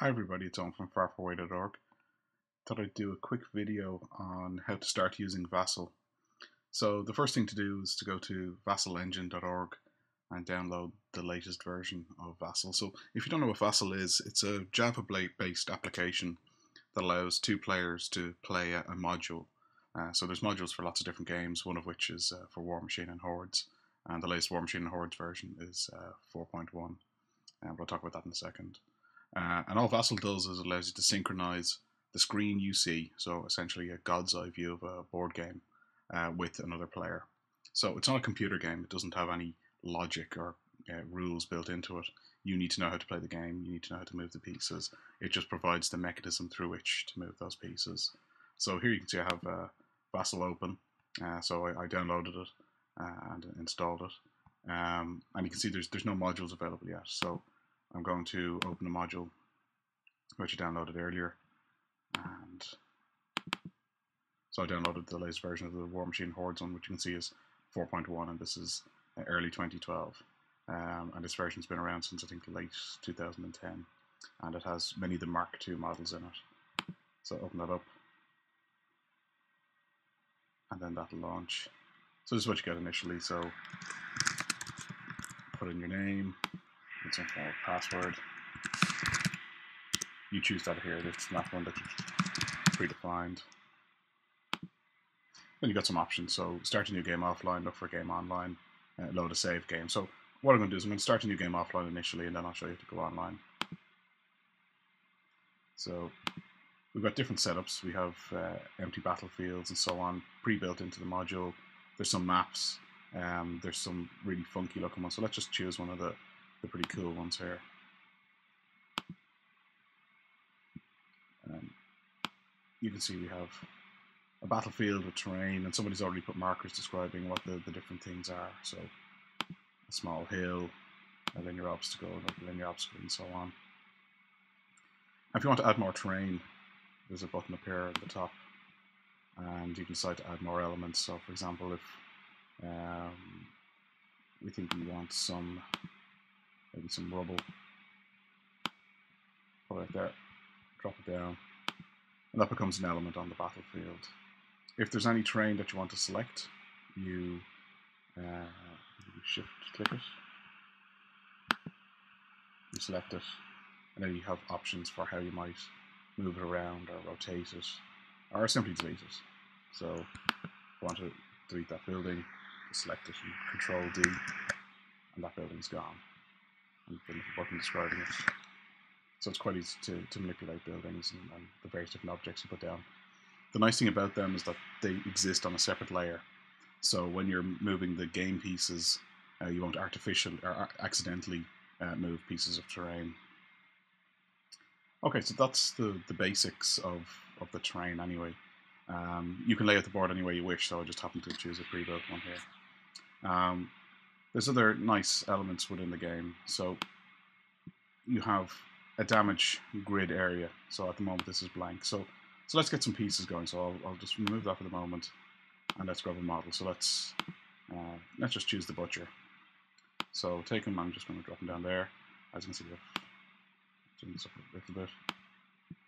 Hi everybody, it's Owen from farfaraway.org. Thought I'd do a quick video on how to start using VASSAL. So the first thing to do is to go to VASSALengine.org and download the latest version of VASSAL. So if you don't know what VASSAL is, it's a Java-based application that allows two players to play a module. So there's modules for lots of different games, one of which is for Warmachine-Hordes, and the latest Warmachine-Hordes version is 4.1, and we'll talk about that in a second. And all VASSAL does is it allows you to synchronize the screen you see, so essentially a god's eye view of a board game, with another player. So it's not a computer game, it doesn't have any logic or rules built into it. You need to know how to play the game, you need to know how to move the pieces. It just provides the mechanism through which to move those pieces. So here you can see I have VASSAL open, so I downloaded it and installed it. And you can see there's no modules available yet. So I'm going to open a module which I downloaded earlier, and so I downloaded the latest version of the Warmachine-Hordes one, which you can see is 4.1, and this is early 2012. And this version's been around since I think late 2010, and it has many of the Mark II models in it. So open that up, and then that'll launch. So this is what you get initially. So put in your name, put some form of password. You choose that here. It's not one that's predefined. Then you got some options. So start a new game offline, look for a game online, load a save game. So what I'm going to do is I'm going to start a new game offline initially, and then I'll show you how to go online. So we've got different setups. We have empty battlefields and so on pre-built into the module. There's some maps. There's some really funky looking ones. So let's just choose one of the pretty cool ones here. You can see we have a battlefield with terrain, and somebody's already put markers describing what the different things are. So a small hill, a linear obstacle, a linear obstacle, and so on. And if you want to add more terrain, there's a button up here at the top, and you can decide to add more elements. So for example, if we think we want maybe some rubble, put it right there, drop it down, and that becomes an element on the battlefield. If there's any terrain that you want to select, you shift click it, you select it, and then you have options for how you might move it around or rotate it, or simply delete it. So if you want to delete that building, just select it and Control D, and that building's gone. And the little button describing it. So it's quite easy to manipulate buildings and the various different objects you put down. The nice thing about them is that they exist on a separate layer. So when you're moving the game pieces, you won't artificially or accidentally move pieces of terrain. Okay, so that's the basics of the terrain anyway. You can lay out the board any way you wish, so I just happen to choose a pre-built one here. There's other nice elements within the game. So you have a damage grid area. So at the moment this is blank. So let's get some pieces going. So I'll just remove that for the moment, and let's grab a model. So let's just choose the butcher. So take him. I'm just going to drop him down there. As you can see, I've zoom this up a little bit.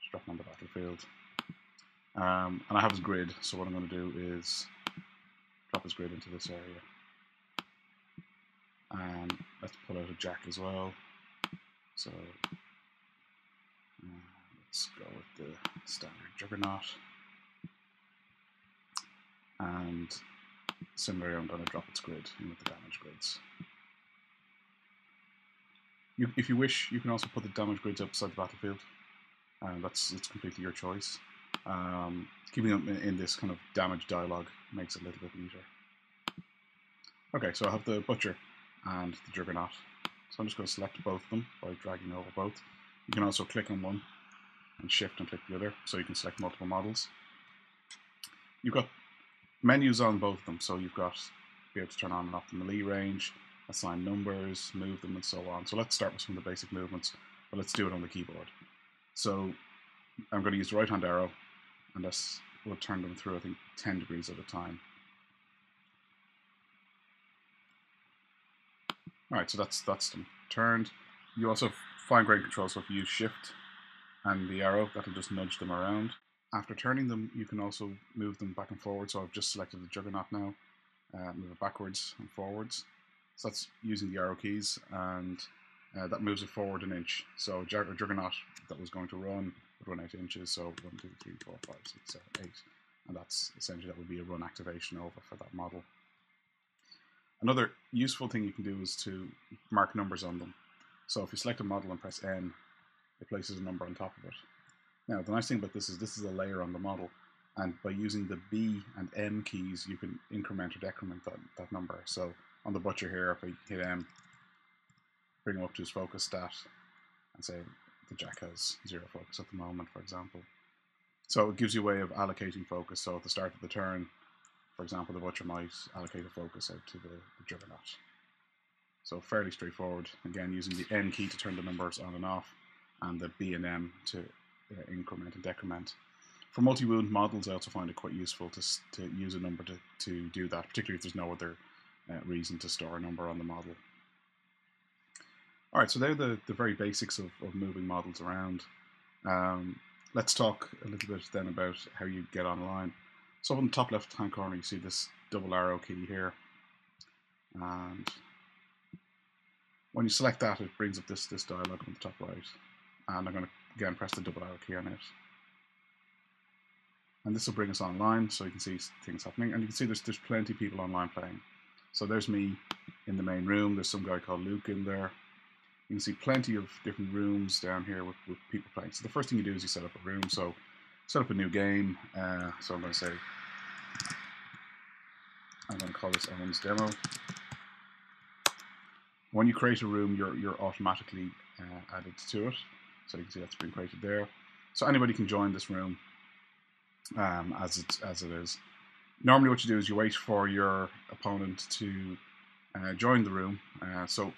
Just drop him on the battlefield. And I have his grid. So what I'm going to do is drop his grid into this area. And let's pull out a jack as well. So let's go with the standard juggernaut. And similarly, I'm going to drop its grid in with the damage grids. If you wish, you can also put the damage grids outside the battlefield. It's completely your choice. Keeping them in this kind of damage dialogue makes it a little bit neater. Okay, so I have the butcher and the juggernaut. So I'm just going to select both of them by dragging over both. You can also click on one and shift and click the other, so you can select multiple models. You've got menus on both of them, so you've got be able to turn on and off the melee range, assign numbers, move them, and so on. So let's start with some of the basic movements, but let's do it on the keyboard. So I'm going to use the right-hand arrow, and this will turn them through, I think, 10 degrees at a time. Alright, so that's them turned. You also have fine grain control, so if you use shift, and the arrow, that'll just nudge them around. After turning them, you can also move them back and forward. So I've just selected the Juggernaut now, move it backwards and forwards. So that's using the arrow keys, and that moves it forward an inch. So Juggernaut that was going to run would run 8 inches. So 1, 2, 3, 4, 5, 6, 7, 8. And that's essentially, that would be a run activation over for that model. Another useful thing you can do is to mark numbers on them. So if you select a model and press N, it places a number on top of it. Now, the nice thing about this is a layer on the model, and by using the B and M keys, you can increment or decrement that number. So on the butcher here, if I hit M, bring him up to his focus stat, and say the jack has 0 focus at the moment, for example. So it gives you a way of allocating focus. So at the start of the turn, for example, the butcher might allocate a focus out to the Juggernaut. So fairly straightforward. Again, using the N key to turn the numbers on and off, and the B and M to increment and decrement. For multi-wound models, I also find it quite useful to use a number to do that, particularly if there's no other reason to store a number on the model. Alright, so they're the very basics of moving models around. Let's talk a little bit then about how you get online. So on the top left hand corner, you see this double arrow key here, and when you select that, it brings up this dialog on the top right, and I'm going to again press the double arrow key on it, and this will bring us online, so you can see things happening, and you can see there's plenty of people online playing. So there's me in the main room. There's some guy called Luke in there. You can see plenty of different rooms down here with people playing. So the first thing you do is you set up a room. So set up a new game. So I'm going to say, I'm going to call this Owen's Demo. When you create a room, you're automatically added to it. So you can see that's been created there. So anybody can join this room as it is. Normally what you do is you wait for your opponent to join the room. So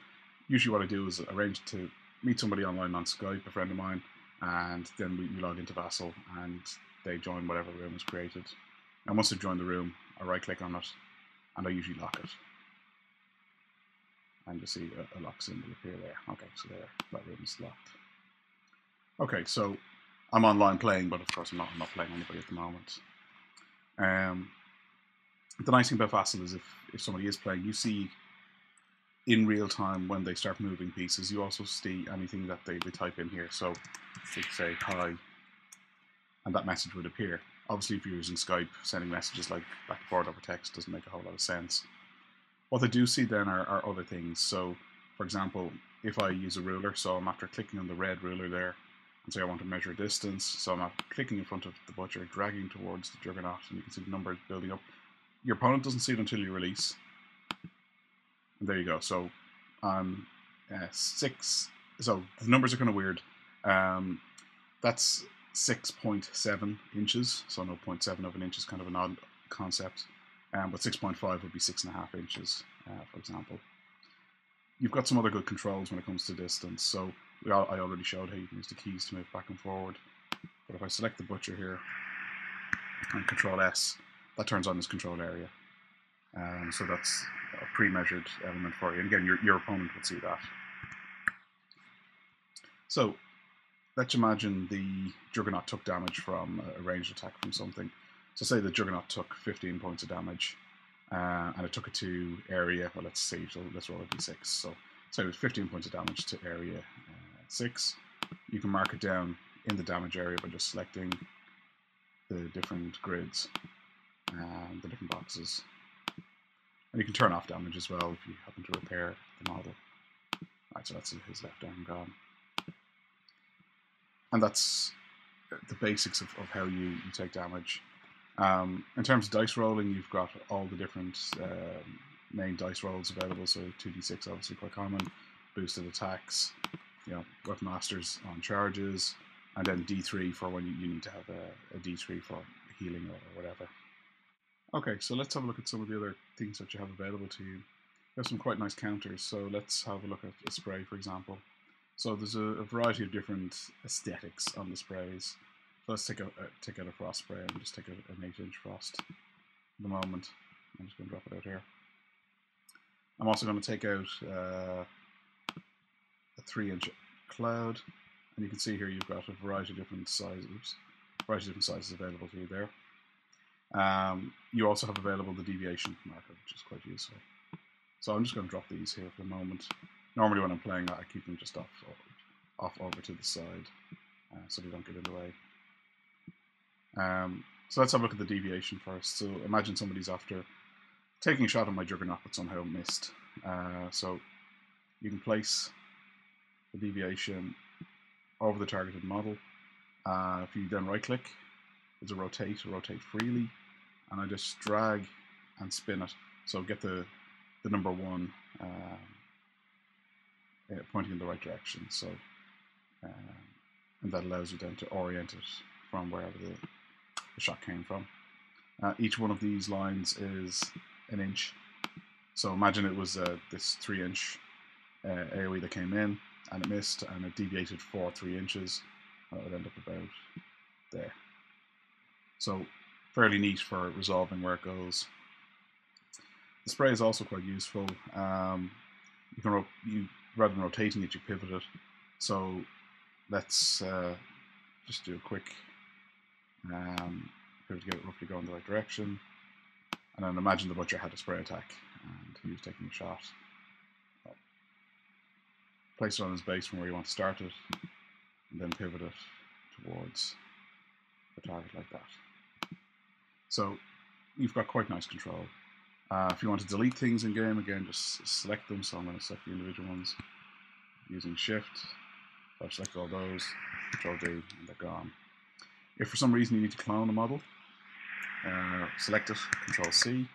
usually what I do is arrange to meet somebody online on Skype, a friend of mine, and then we log into VASSAL and they join whatever room is created. And once they've joined the room, I right click on it and I usually lock it. And you see a lock symbol appear there. Okay, so there, that room is locked. Okay, so I'm online playing, but of course I'm not playing anybody at the moment. The nice thing about VASSAL is if somebody is playing, you see in real time when they start moving pieces. You also see anything that they type in here. So they say hi, and that message would appear. Obviously, if you're using Skype, sending messages like back and forth over text doesn't make a whole lot of sense. What they do see then are other things. So, for example, if I use a ruler, so I'm after clicking on the red ruler there, and say I want to measure distance, so I'm after clicking in front of the butcher, dragging towards the Juggernaut, and you can see the numbers building up. Your opponent doesn't see it until you release. And there you go. So on 6, so the numbers are kind of weird. That's 6.7 inches, so no 0.7 of an inch is kind of an odd concept. But 6.5 would be 6.5 inches, for example. You've got some other good controls when it comes to distance. So I already showed how you can use the keys to move back and forward. But if I select the butcher here and Control S, that turns on this control area. So that's a pre-measured element for you. And again, your opponent would see that. So let's imagine the Juggernaut took damage from a ranged attack from something. So say the Juggernaut took 15 points of damage, and it took it to area, well, let's see, so let's roll a d6. So it was 15 points of damage to area 6. You can mark it down in the damage area by just selecting the different grids and the different boxes. And you can turn off damage as well if you happen to repair the model. Right, so that's his left arm gone. And that's the basics of how you take damage. In terms of dice rolling, you've got all the different main dice rolls available. So 2d6 obviously quite common, boosted attacks, weapon masters on charges, and then d3 for when you need to have a d3 for healing or whatever. Okay, so let's have a look at some of the other things that you have available to you. You have some quite nice counters, so let's have a look at a spray, for example. So there's a variety of different aesthetics on the sprays. So let's take out a frost spray and just take an 8-inch frost at the moment. I'm just going to drop it out here. I'm also going to take out a 3-inch cloud, And you can see here you've got a variety of different sizes, available to you there. You also have available the deviation marker, which is quite useful. So I'm just going to drop these here for the moment. Normally when I'm playing that, I keep them just off over to the side, so they don't get in the way. So let's have a look at the deviation first. So imagine somebody's after taking a shot at my Juggernaut but somehow missed. So you can place the deviation over the targeted model. If you then right click, there's a rotate freely, and I just drag and spin it. So get the number 1 pointing in the right direction. So and that allows you then to orient it from wherever the shot came from. Each one of these lines is an inch. So imagine it was this 3-inch AoE that came in and it missed and it deviated for 3 inches. That would end up about there. So fairly neat for resolving where it goes. The spray is also quite useful. Rather than rotating it, you pivot it. So let's just do a quick pivot to get it roughly going the right direction. And then imagine the butcher had a spray attack and he was taking a shot. Place it on his base from where you want to start it, and then pivot it towards the target like that. So you've got quite nice control. If you want to delete things in game, again, just select them. So I'm going to select the individual ones using Shift. I've selected all those, Control D, and they're gone. If for some reason you need to clone a model, select it, Control C.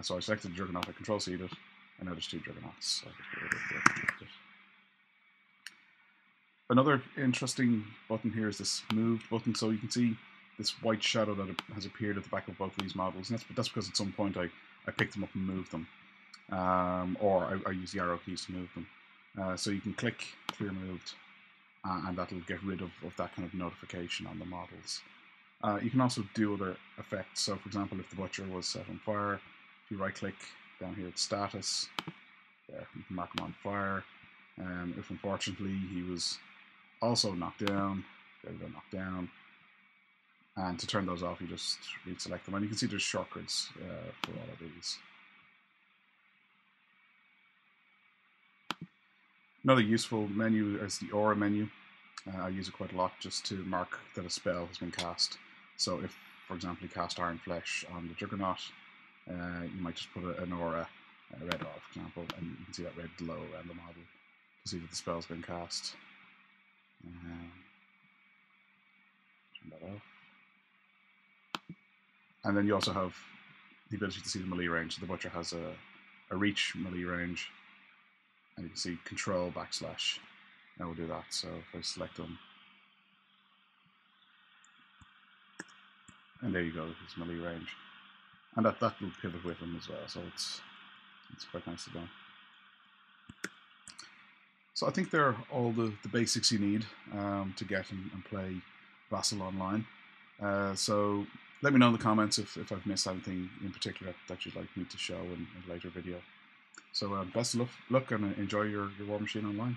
So I selected the Juggernaut, I Control C'd it, and now there's 2 Juggernauts. So I just get rid of it. Another interesting button here is this moved button. So you can see this white shadow that has appeared at the back of both of these models, and that's because at some point I picked them up and moved them, or I use the arrow keys to move them. So you can click Clear Moved, and that'll get rid of that kind of notification on the models. You can also do other effects. So for example, if the butcher was set on fire, if you right click down here at status, there, you can mark him on fire. If unfortunately he was also knocked down, there we go, knocked down. And to turn those off, you just reselect them. And you can see there's shortcuts for all of these. Another useful menu is the aura menu. I use it quite a lot just to mark that a spell has been cast. So if, for example, you cast Iron Flesh on the Juggernaut, you might just put an aura, a red aura, for example, and you can see that red glow around the model to see that the spell's been cast. Turn that off. And then you also have the ability to see the melee range. So the butcher has a reach melee range, and you can see Control / and we'll do that. So if I select them, and there you go, his melee range, and that will pivot with him as well. So it's quite nicely done. So I think they're all the basics you need to get and play VASSAL online. So let me know in the comments if I've missed anything in particular that you'd like me to show in a later video. So best of luck and enjoy your Warmachine online.